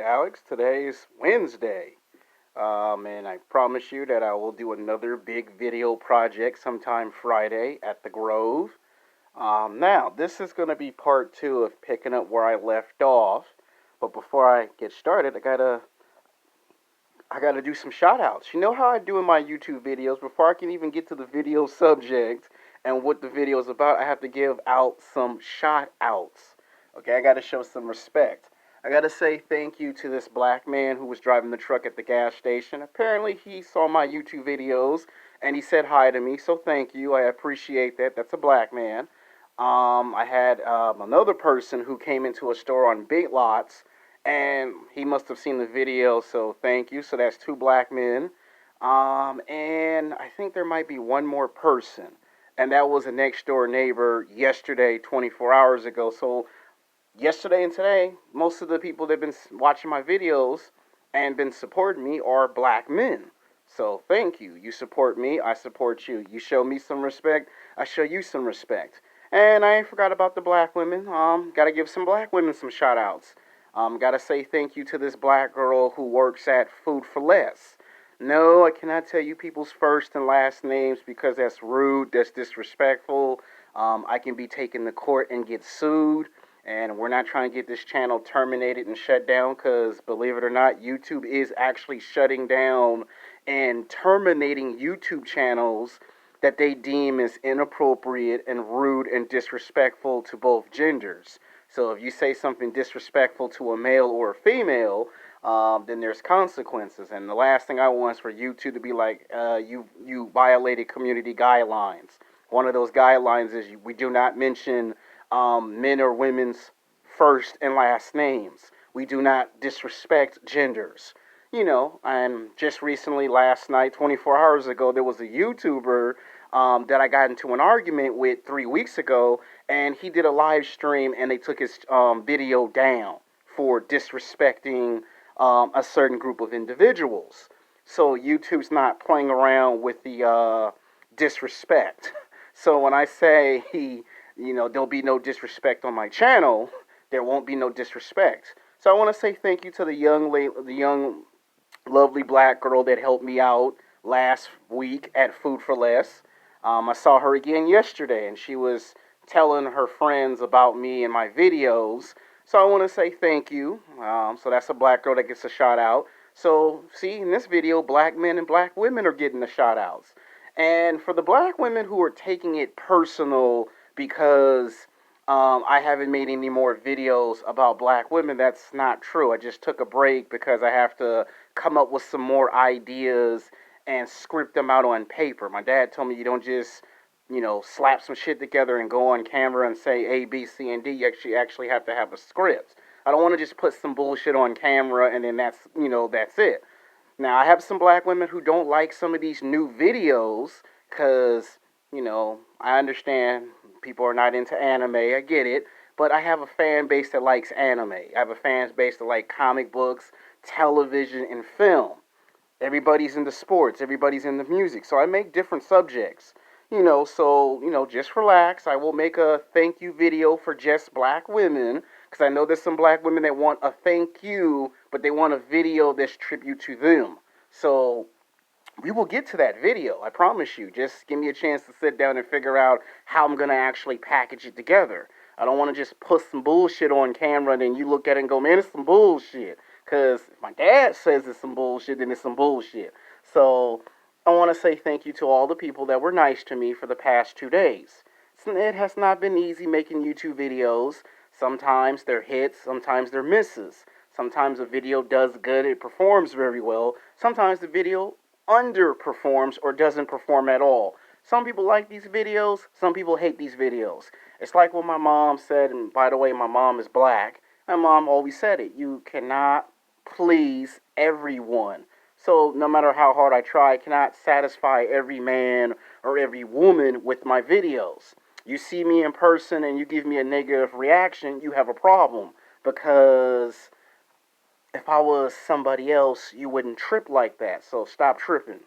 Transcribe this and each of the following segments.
Alex. Today is Wednesday. And I promise you that I will do another big video project sometime Friday at the Grove. Now, this is going to be part two of picking up where I left off. But before I get started, I gotta do some shout outs. You know how I do in my YouTube videos, before I can even get to the video subject and what the video is about, I have to give out some shout outs. Okay, I gotta show some respect. I gotta say thank you to this black man who was driving the truck at the gas station. Apparently, he saw my YouTube videos and he said hi to me, so thank you. I appreciate that. That's a black man. I had another person who came into a store on Bait Lots, and he must have seen the video, so thank you. So that's two black men. And I think there might be one more person, and that was a next door neighbor yesterday, 24 hours ago. So yesterday and today, most of the people that have been watching my videos and been supporting me are black men. So thank you. You support me, I support you. You show me some respect, I show you some respect. And I ain't forgot about the black women. Gotta give some black women some shout outs. Gotta say thank you to this black girl who works at Food for Less. No, I cannot tell you people's first and last names because that's rude, that's disrespectful. I can be taken to court and get sued. And we're not trying to get this channel terminated and shut down because, believe it or not, YouTube is actually shutting down and terminating YouTube channels that they deem as inappropriate and rude and disrespectful to both genders. So if you say something disrespectful to a male or a female, then there's consequences. And the last thing I want is for YouTube to be like, you violated community guidelines. One of those guidelines is we do not mention men or women's first and last names. We do not disrespect genders. You know, and just recently, last night, 24 hours ago, there was a YouTuber that I got into an argument with 3 weeks ago, and he did a live stream, and they took his video down for disrespecting a certain group of individuals. So YouTube's not playing around with the disrespect. So when I say there'll be no disrespect on my channel, there won't be no disrespect. So I want to say thank you to the young lovely black girl that helped me out last week at Food for Less. I saw her again yesterday, and she was telling her friends about me and my videos. So I want to say thank you. So that's a black girl that gets a shout out. So see, in this video, black men and black women are getting the shout outs. And for the black women who are taking it personal because I haven't made any more videos about black women, that's not true. I just took a break because I have to come up with some more ideas and script them out on paper. My dad told me you don't just, slap some shit together and go on camera and say A, B, C, and D. You actually have to have a script. I don't want to just put some bullshit on camera and then that's it. Now, I have some black women who don't like some of these new videos because, I understand people are not into anime. I get it. But I have a fan base that likes anime. I have a fan base that like comic books, television, and film. Everybody's into sports. Everybody's into music. So I make different subjects. Just relax. I will make a thank you video for just black women. Because I know there's some black women that want a thank you, but they want a video that's tribute to them. So we will get to that video. I promise you. Just give me a chance to sit down and figure out how I'm going to actually package it together. I don't want to just put some bullshit on camera and then you look at it and go, man, it's some bullshit. Because if my dad says it's some bullshit, then it's some bullshit. So I want to say thank you to all the people that were nice to me for the past 2 days. It has not been easy making YouTube videos. Sometimes they're hits, sometimes they're misses. Sometimes a video does good, it performs very well. Sometimes the video underperforms or doesn't perform at all. Some people like these videos, some people hate these videos. It's like what my mom said, and by the way, my mom is black. My mom always said it, you cannot please everyone. So no matter how hard I try, I cannot satisfy every man or every woman with my videos. You see me in person and you give me a negative reaction, you have a problem. Because if I was somebody else, you wouldn't trip like that. So stop tripping.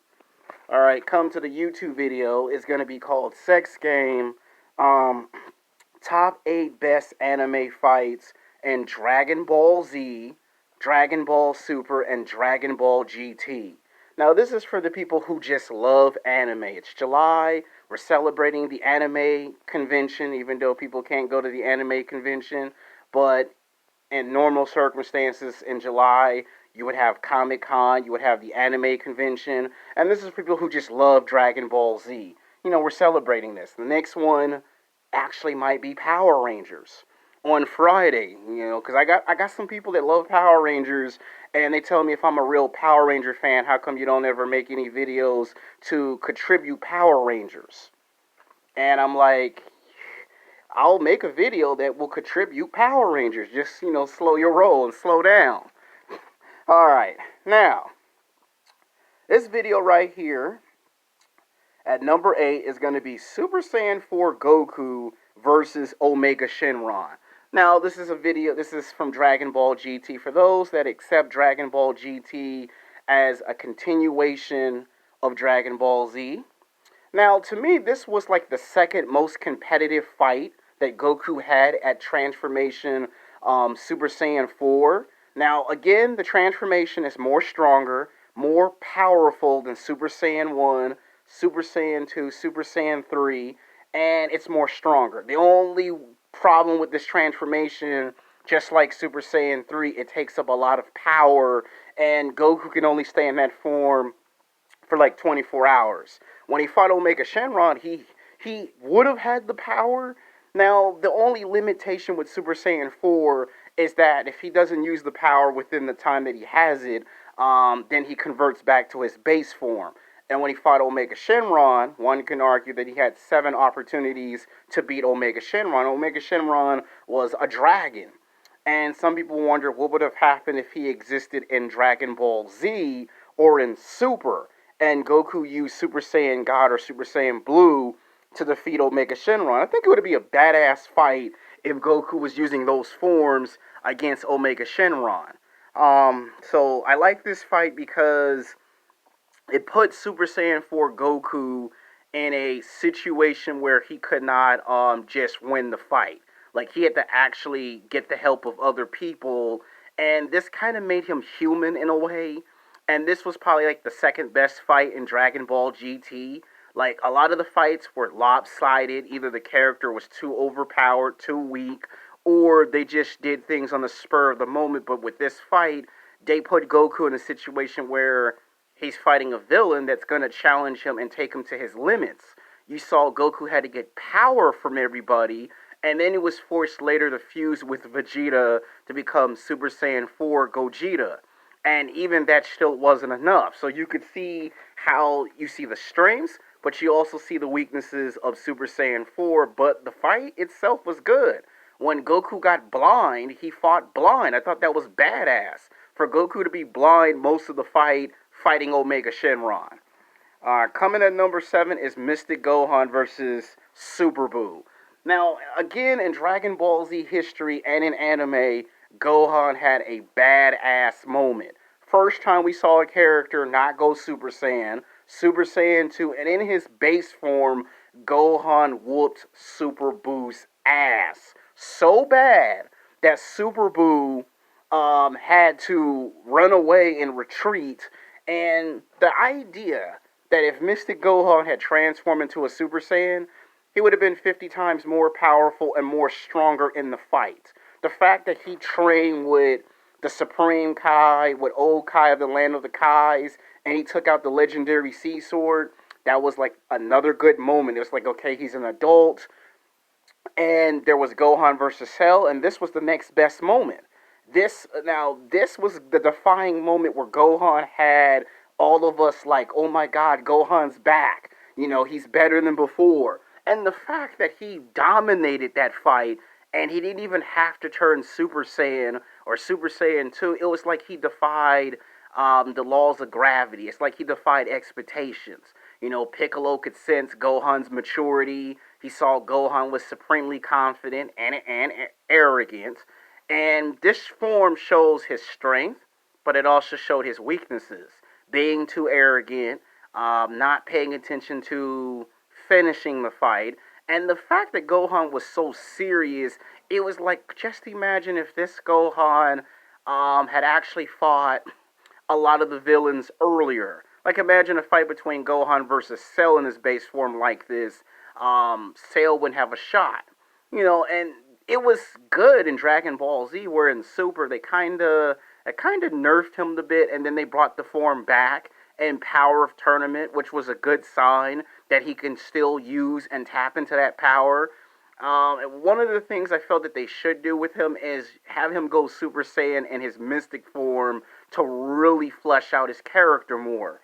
Alright, come to the YouTube video. It's going to be called Sex Game. Top 8 Best Anime Fights in Dragon Ball Z. Dragon Ball Super, and Dragon Ball GT. Now, this is for the people who just love anime. It's July. We're celebrating the anime convention, even though people can't go to the anime convention. But in normal circumstances, in July, you would have Comic Con, you would have the anime convention, and this is for people who just love Dragon Ball Z. We're celebrating this. The next one actually might be Power Rangers on Friday. Because I got some people that love Power Rangers, and they tell me if I'm a real Power Ranger fan, how come you don't ever make any videos to contribute Power Rangers? And I'm like, I'll make a video that will contribute Power Rangers. Just, slow your roll and slow down. Alright, now, this video right here at number 8 is going to be Super Saiyan 4 Goku versus Omega Shenron. Now, this is from Dragon Ball GT. For those that accept Dragon Ball GT as a continuation of Dragon Ball Z. Now, to me, this was like the second most competitive fight that Goku had at Transformation Super Saiyan 4. Now, again, the transformation is more stronger, more powerful than Super Saiyan 1, Super Saiyan 2, Super Saiyan 3, and it's more stronger. The only problem with this transformation, just like Super Saiyan 3, it takes up a lot of power, and Goku can only stay in that form for like 24 hours. When he fought Omega Shenron, he would have had the power. Now, the only limitation with Super Saiyan 4 is that if he doesn't use the power within the time that he has it, then he converts back to his base form. And when he fought Omega Shenron, one can argue that he had 7 opportunities to beat Omega Shenron. Omega Shenron was a dragon. And some people wonder what would have happened if he existed in Dragon Ball Z or in Super, and Goku used Super Saiyan God or Super Saiyan Blue to defeat Omega Shenron. I think it would be a badass fight if Goku was using those forms against Omega Shenron. So I like this fight because it put Super Saiyan 4 Goku in a situation where he could not just win the fight. Like, he had to actually get the help of other people, and this kind of made him human in a way. And this was probably like the second best fight in Dragon Ball GT. Like, a lot of the fights were lopsided. Either the character was too overpowered, too weak, or they just did things on the spur of the moment. But with this fight, they put Goku in a situation where he's fighting a villain that's going to challenge him and take him to his limits. You saw Goku had to get power from everybody, and then he was forced later to fuse with Vegeta to become Super Saiyan 4 Gogeta. And even that still wasn't enough. So you could see how you see the strengths, but you also see the weaknesses of Super Saiyan 4. But the fight itself was good. When Goku got blind, he fought blind. I thought that was badass. For Goku to be blind most of the fight, fighting Omega Shenron. Coming at number 7 is Mystic Gohan versus Super Buu. Now, again, in Dragon Ball Z history and in anime, Gohan had a badass moment. First time we saw a character not go Super Saiyan, Super Saiyan 2, and in his base form, Gohan whooped Super Buu's ass. So bad that Super Buu had to run away and retreat. And the idea that if Mystic Gohan had transformed into a Super Saiyan, he would have been 50 times more powerful and more stronger in the fight. The fact that he trained with the Supreme Kai, with old Kai of the Land of the Kais, and he took out the legendary Sea Sword, that was like another good moment. It was like, okay, he's an adult. And there was Gohan versus Cell, and this was the next best moment. This was the defying moment where Gohan had all of us like, oh my god, Gohan's back. He's better than before. And the fact that he dominated that fight, and he didn't even have to turn Super Saiyan or Super Saiyan 2, it was like he defied the laws of gravity. It's like he defied expectations. Piccolo could sense Gohan's maturity. He saw Gohan was supremely confident and arrogant. And this form shows his strength, but it also showed his weaknesses. Being too arrogant, not paying attention to finishing the fight, and the fact that Gohan was so serious, it was like, just imagine if this Gohan had actually fought a lot of the villains earlier. Like imagine a fight between Gohan versus Cell in his base form like this. Cell wouldn't have a shot. And it was good in Dragon Ball Z, where in Super they kinda nerfed him a bit, and then they brought the form back in Power of Tournament, which was a good sign that he can still use and tap into that power. And one of the things I felt that they should do with him is have him go Super Saiyan in his mystic form to really flesh out his character more.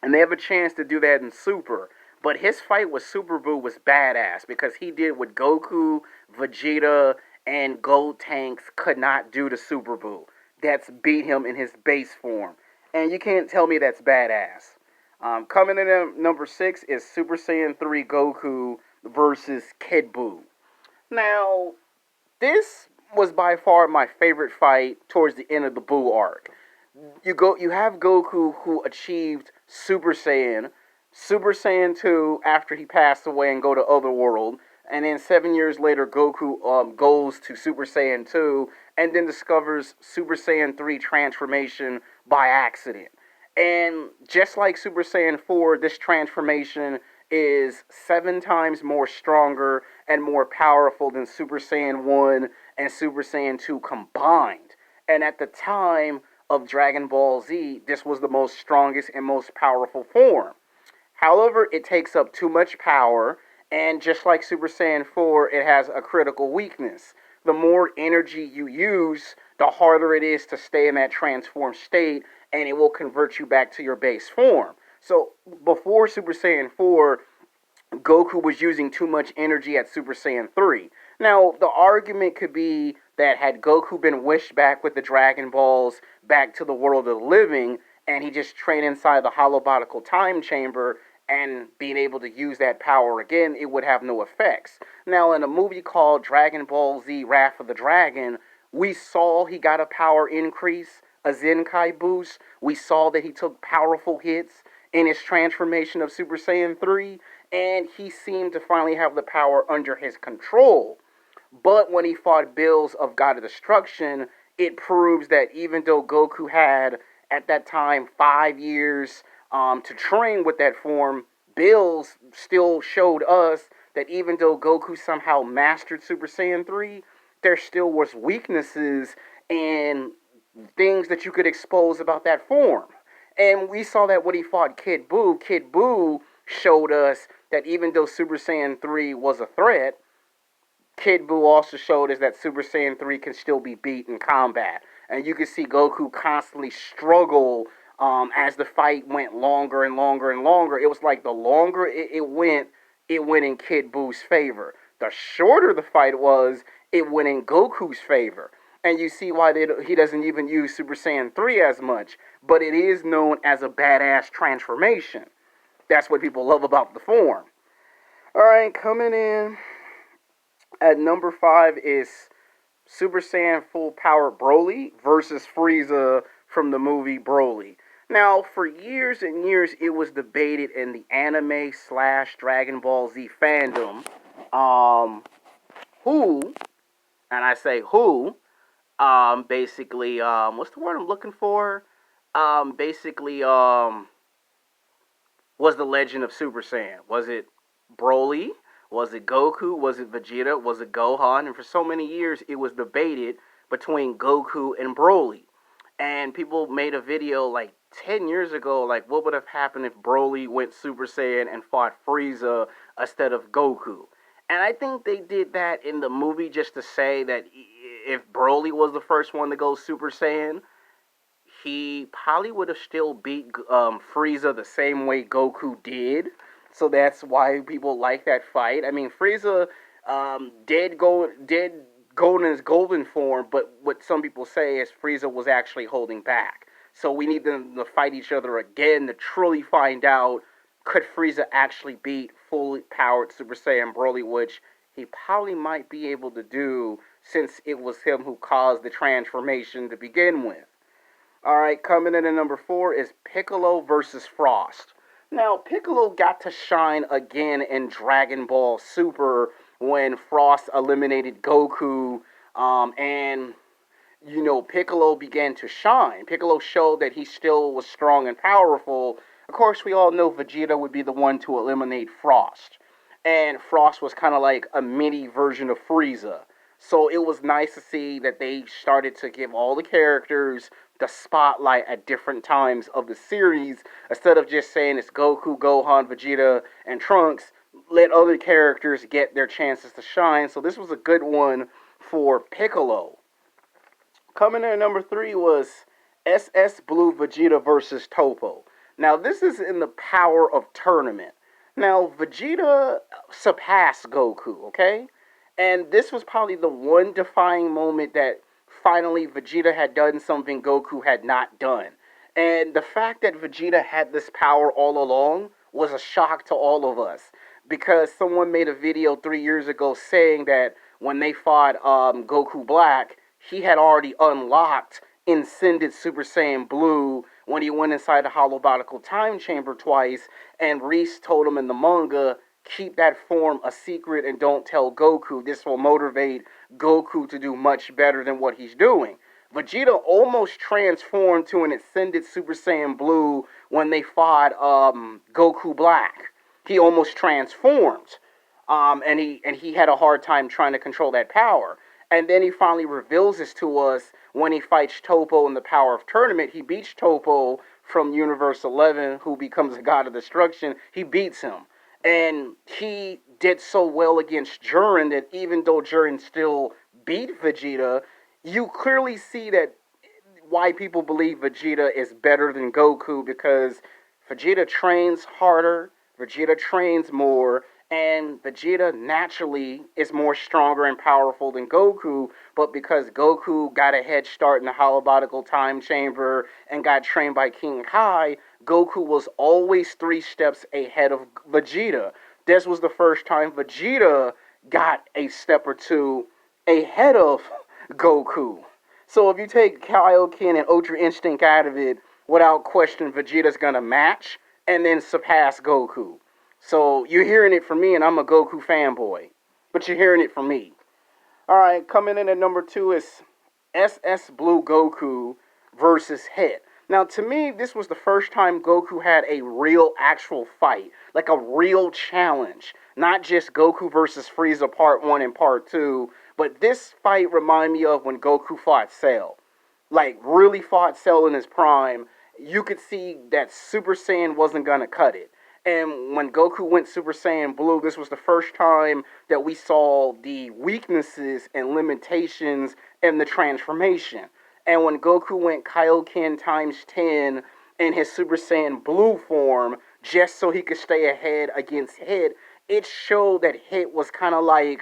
And they have a chance to do that in Super. But his fight with Super Buu was badass because he did what Goku, Vegeta, and Gotenks could not do to Super Buu. That's beat him in his base form. And you can't tell me that's badass. Coming in at number 6 is Super Saiyan 3 Goku versus Kid Buu. Now, this was by far my favorite fight towards the end of the Buu arc. You have Goku who achieved Super Saiyan 2 after he passed away and go to Otherworld, and then 7 years later Goku goes to Super Saiyan 2 and then discovers Super Saiyan 3 transformation by accident. And just like Super Saiyan 4, this transformation is 7 times more stronger and more powerful than Super Saiyan 1 and Super Saiyan 2 combined. And at the time of Dragon Ball Z, this was the most strongest and most powerful form. However, it takes up too much power, and just like Super Saiyan 4, it has a critical weakness. The more energy you use, the harder it is to stay in that transformed state, and it will convert you back to your base form. So, before Super Saiyan 4, Goku was using too much energy at Super Saiyan 3. Now, the argument could be that had Goku been wished back with the Dragon Balls back to the world of the living, and he just trained inside the holobotical time chamber and being able to use that power again, it would have no effects. Now, in a movie called Dragon Ball Z Wrath of the Dragon, we saw he got a power increase, a Zenkai boost. We saw that he took powerful hits in his transformation of Super Saiyan 3, and he seemed to finally have the power under his control. But when he fought Bills of God of Destruction, it proves that even though Goku had, at that time, 5 years to train with that form, Bills still showed us that even though Goku somehow mastered Super Saiyan 3, there still was weaknesses and things that you could expose about that form. And we saw that when he fought Kid Buu showed us that even though Super Saiyan 3 was a threat, Kid Buu also showed us that Super Saiyan 3 can still be beat in combat. And you can see Goku constantly struggle as the fight went longer and longer and longer. It was like the longer it went in Kid Buu's favor. The shorter the fight was, it went in Goku's favor. And you see why he doesn't even use Super Saiyan 3 as much. But it is known as a badass transformation. That's what people love about the form. Alright, coming in at number 5 is Super Saiyan Full Power Broly versus Frieza from the movie Broly. Now, for years and years, it was debated in the anime / Dragon Ball Z fandom, who, and I say who, basically, what's the word I'm looking for? Basically, was the legend of Super Saiyan. Was it Broly? Was it Goku? Was it Vegeta? Was it Gohan? And for so many years, it was debated between Goku and Broly. And people made a video like 10 years ago, like what would have happened if Broly went Super Saiyan and fought Frieza instead of Goku. And I think they did that in the movie just to say that if Broly was the first one to go Super Saiyan, he probably would have still beat Frieza the same way Goku did. So that's why people like that fight. I mean, Frieza did go in his golden form, but what some people say is Frieza was actually holding back. So we need them to fight each other again to truly find out, could Frieza actually beat fully powered Super Saiyan Broly, which he probably might be able to do since it was him who caused the transformation to begin with. Alright, coming in at number 4 is Piccolo versus Frost. Now, Piccolo got to shine again in Dragon Ball Super when Frost eliminated Goku, and Piccolo began to shine. Piccolo showed that he still was strong and powerful. Of course, we all know Vegeta would be the one to eliminate Frost. And Frost was kind of like a mini version of Frieza. So it was nice to see that they started to give all the characters the spotlight at different times of the series. Instead of just saying it's Goku, Gohan, Vegeta, and Trunks, let other characters get their chances to shine. So this was a good one for Piccolo. Coming in at number 3 was SS Blue Vegeta versus Toppo. Now, this is in the Power of Tournament. Now, Vegeta surpassed Goku, okay? And this was probably the one defying moment that finally Vegeta had done something Goku had not done. And the fact that Vegeta had this power all along was a shock to all of us. Because someone made a video 3 years ago saying that when they fought Goku Black, he had already unlocked Ascended Super Saiyan Blue when he went inside the holobatical time chamber twice, and Reese told him in the manga, keep that form a secret and don't tell Goku. This will motivate Goku to do much better than what he's doing. Vegeta almost transformed to an Ascended Super Saiyan Blue when they fought Goku Black. He almost transformed, and he had a hard time trying to control that power. And then he finally reveals this to us when he fights Toppo in the Power of Tournament. He beats Toppo from Universe 11, who becomes a god of destruction. He beats him. And he did so well against Jiren that even though Jiren still beat Vegeta, you clearly see that why people believe Vegeta is better than Goku, because Vegeta trains harder, Vegeta trains more, and Vegeta naturally is more stronger and powerful than Goku, but because Goku got a head start in the holobatical time chamber and got trained by King Kai, Goku was always 3 steps ahead of Vegeta. This was the first time Vegeta got a step or two ahead of Goku. So if you take Kaioken and Ultra Instinct out of it, without question, Vegeta's gonna match and then surpass Goku. So you're hearing it from me, and I'm a Goku fanboy. But you're hearing it from me. Alright, coming in at number 2 is SS Blue Goku versus Hit. Now, to me, this was the first time Goku had a real, actual fight. Like a real challenge. Not just Goku versus Frieza Part 1 and Part 2. But this fight reminded me of when Goku fought Cell. Like, really fought Cell in his prime. You could see that Super Saiyan wasn't going to cut it. And when Goku went Super Saiyan Blue, this was the first time that we saw the weaknesses and limitations in the transformation. And when Goku went Kaioken times 10 in his Super Saiyan Blue form, just so he could stay ahead against Hit, it showed that Hit was kind of like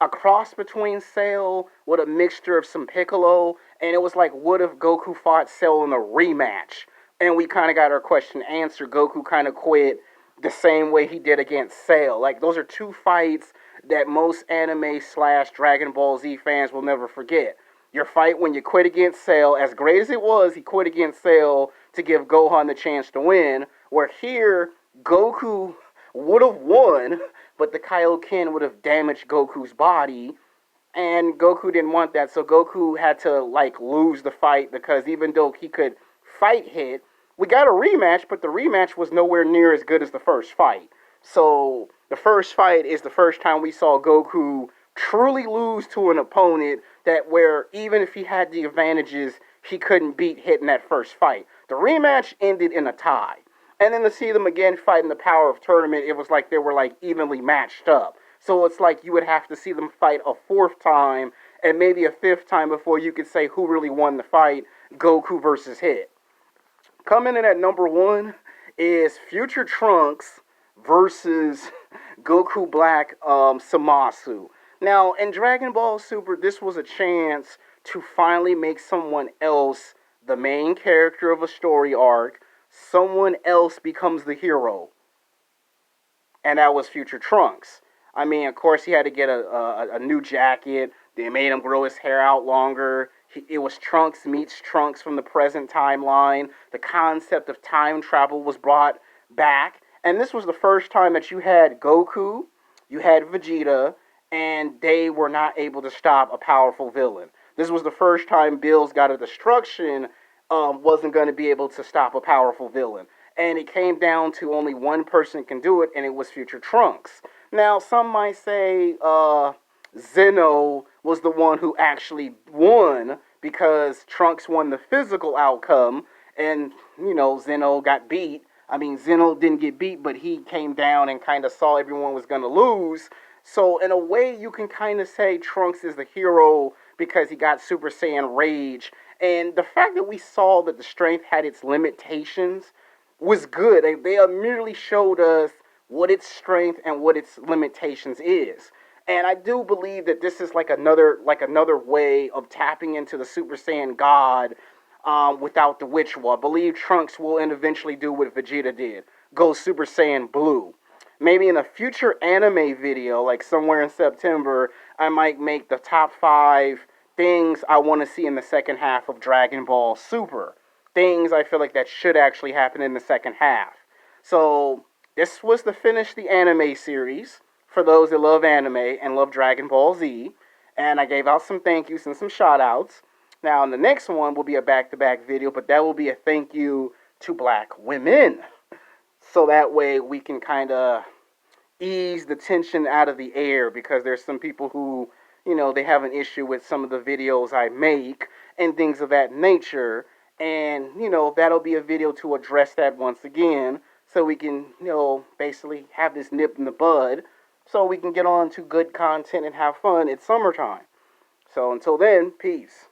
a cross between Cell with a mixture of some Piccolo. And it was like, what if Goku fought Cell in a rematch? And we kind of got our question answered. Goku kind of quit the same way he did against Cell. Like, those are 2 fights that most anime / Dragon Ball Z fans will never forget. Your fight when you quit against Cell, as great as it was, he quit against Cell to give Gohan the chance to win, where here, Goku would have won, but the Kaioken would have damaged Goku's body, and Goku didn't want that, so Goku had to, like, lose the fight, because even though he could fight Hit, we got a rematch, but the rematch was nowhere near as good as the first fight. So the first fight is the first time we saw Goku truly lose to an opponent that where even if he had the advantages, he couldn't beat Hit in that first fight. The rematch ended in a tie. And then to see them again fight in the Power of Tournament, it was like they were like evenly matched up. So it's like you would have to see them fight a 4th time and maybe a 5th time before you could say who really won the fight, Goku versus Hit. Coming in at number 1 is Future Trunks versus Goku Black Zamasu. Now, in Dragon Ball Super, this was a chance to finally make someone else the main character of a story arc. Someone else becomes the hero. And that was Future Trunks. I mean, of course, he had to get a new jacket. They made him grow his hair out longer. It was Trunks meets Trunks from the present timeline. The concept of time travel was brought back. And this was the first time that you had Goku, you had Vegeta, and they were not able to stop a powerful villain. This was the first time Bill's God of Destruction wasn't going to be able to stop a powerful villain. And it came down to only one person can do it, and it was Future Trunks. Now, some might say Zeno was the one who actually won because Trunks won the physical outcome, and, Zeno got beat. I mean, Zeno didn't get beat, but he came down and kind of saw everyone was going to lose. So, in a way, you can kind of say Trunks is the hero because he got Super Saiyan Rage. And the fact that we saw that the strength had its limitations was good. They immediately showed us what its strength and what its limitations is. And I do believe that this is like another way of tapping into the Super Saiyan God without the ritual. I believe Trunks will eventually do what Vegeta did, go Super Saiyan Blue. Maybe in a future anime video, like somewhere in September, I might make the top 5 things I want to see in the second half of Dragon Ball Super. Things I feel like that should actually happen in the second half. So this was to finish the anime series for those that love anime and love Dragon Ball Z. And I gave out some thank yous and some shout outs. Now, the next one will be a back to back video, but that will be a thank you to black women. So that way we can kind of ease the tension out of the air because there's some people who, they have an issue with some of the videos I make and things of that nature. And, that'll be a video to address that once again so we can, basically have this nip in the bud so we can get on to good content and have fun. It's summertime. So until then, peace.